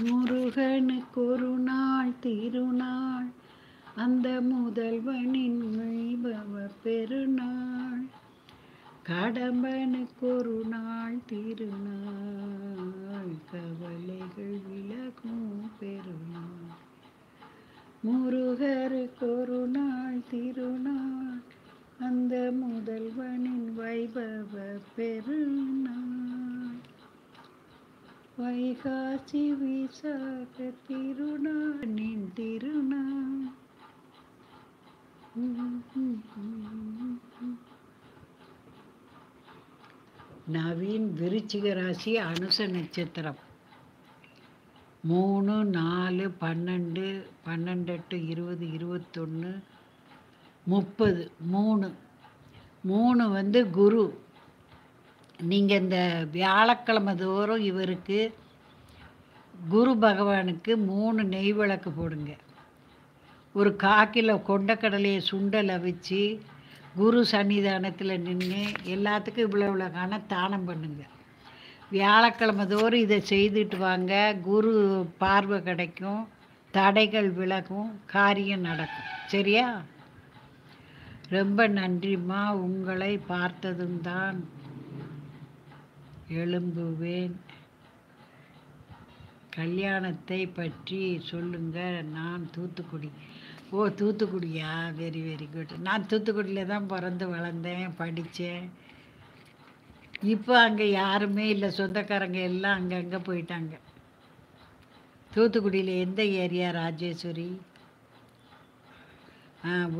முருகனுக்கு ஒரு நாள் திருநாள், அந்த முதல்வனின் வைபவ பெருநாள். கடம்பனுக்கு ஒரு நாள் திருநாள், கவலைகள் விலகும் பெருநாள். முருகருக்கு ஒரு நாள் திருநாள், அந்த முதல்வனின் வைபவ பெருநாள். வைகாசி விசாக திருநாளின் திருநாள். நவீன் விருச்சிக ராசி, அனுச நட்சத்திரம். 3, 4, 12, 12, 8, 20, 21, 30. 3 குரு. நீங்கள் இந்த வியாழக்கிழமை தோறும் இவருக்கு குரு பகவானுக்கு 3 நெய் விளக்கு போடுங்க. ஒரு 1/4 கிலோ கொண்டக்கடலையை சுண்டல் அவிச்சு குரு சன்னிதானத்தில் நின்று எல்லாத்துக்கும் இவ்வளோ தானம் பண்ணுங்க. வியாழக்கிழமை தோறும் இதை செய்துட்டு வாங்க. குரு பார்வை கிடைக்கும், தடைகள் விலகும், காரியம் நடக்கும். சரியா? ரொம்ப நன்றிம்மா. உங்களை பார்த்ததும் தான் எழும்புவேன். கல்யாணத்தை பற்றி சொல்லுங்க. நான் தூத்துக்குடி. ஓ, தூத்துக்குடியா? Very very good. நான் தூத்துக்குடியில் தான் பிறந்து வளர்ந்தேன், படித்தேன். இப்போ அங்கே யாருமே இல்லை, சொந்தக்காரங்க எல்லாம் அங்கங்கே போயிட்டாங்க. தூத்துக்குடியில் எந்த ஏரியா ராஜேஸ்வரி?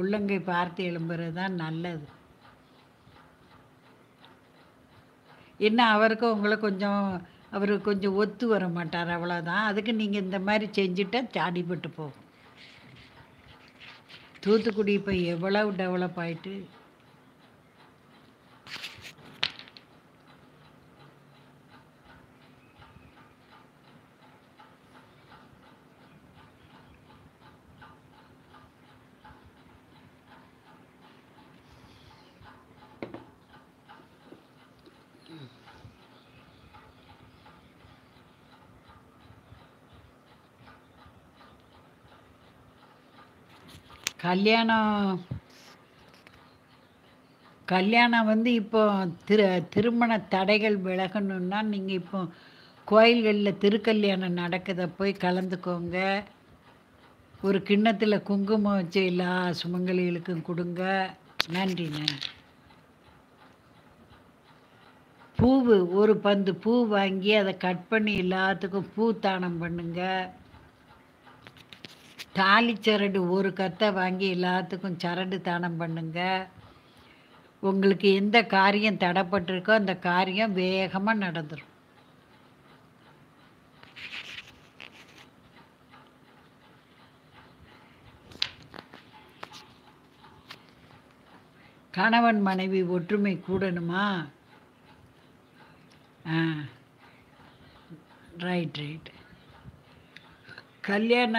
உள்ளங்கை பார்த்து எழும்புறது தான் நல்லது. என்ன அவருக்கும் உங்களை அவர் கொஞ்சம் ஒத்து வர மாட்டார், அவ்வளோதான். அதுக்கு நீங்கள் இந்த மாதிரி செஞ்சுட்டா சாடிப்பட்டு போகும். தூத்துக்குடி இப்போ எவ்வளவு டெவலப் ஆயிட்டு. கல்யாணம் இப்போ திருமண தடைகள் விலகணுன்னா நீங்கள் இப்போ கோயில்களில் திருக்கல்யாணம் நடக்குதை போய் கலந்துக்கோங்க. ஒரு கிண்ணத்தில் குங்குமம் வச்சு எல்லா சுமங்கலிகளுக்கும் கொடுங்க. நன்றி. ஒரு பந்து பூ வாங்கி அதை கட் பண்ணி எல்லாத்துக்கும் பூ தானம் பண்ணுங்க. தாலி சரடு ஒரு கத்தை வாங்கி எல்லாத்துக்கும் சரடு தானம் பண்ணுங்க. உங்களுக்கு எந்த காரியம் தடைப்பட்டிருக்கோ அந்த காரியம் வேகமாக நடந்துடும். கணவன் மனைவி ஒற்றுமை கூடணுமா? ரைட். கல்யாண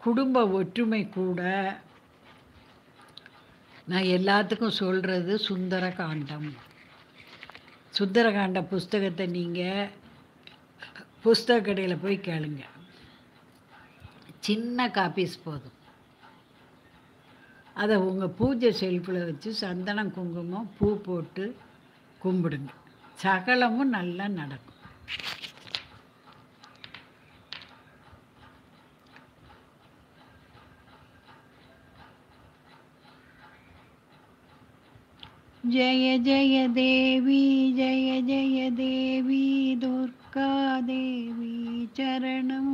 குடும்ப ஒற்றுமை கூட நான் எல்லாத்துக்கும் சொல்கிறது சுந்தரகாண்டம். சுந்தரகாண்ட புஸ்தகத்தை நீங்கள் புஸ்தக கடையில் போய் கேளுங்க. சின்ன காப்பீஸ் போதும். அதை உங்கள் பூஜை செல்ஃபில் வச்சு சந்தனம் குங்குமம் பூ போட்டு கும்பிடுங்க. சகலமும் நல்லா நடக்கும். ஜெய ஜெய தேவி, ஜெய ஜெய தேவி, துர்கா தேவி சரணம்.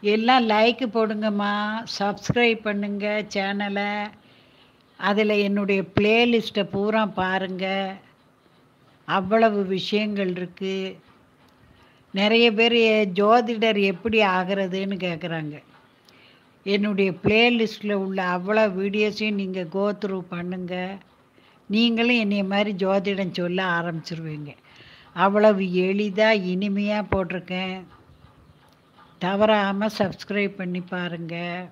எல்லாம் லைக் போடுங்கம்மா, சப்ஸ்கிரைப் பண்ணுங்க சேனலை. அதில் என்னுடைய பிளேலிஸ்ட்டை பூரா பாருங்கள். அவ்வளவு விஷயங்கள் இருக்குது. நிறைய பேர் ஜோதிடர் எப்படி ஆகிறதுன்னு கேட்குறாங்க. என்னுடைய பிளேலிஸ்ட்டில் உள்ள அவ்வளோ வீடியோஸையும் நீங்கள் கோத்ரூ பண்ணுங்கள். நீங்களும் என்னைய மாதிரி ஜோதிடம் சொல்ல ஆரம்பிச்சிருவீங்க. அவ்வளவு எளிதாக இனிமையாக போட்டிருக்கேன். தவறாமல் சப்ஸ்கிரைப் பண்ணி பாருங்கள்.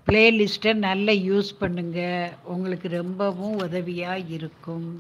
பிளேலிஸ்ட்டை நல்லா யூஸ் பண்ணுங்கள். உங்களுக்கு ரொம்பவும் உதவியாக இருக்கும்.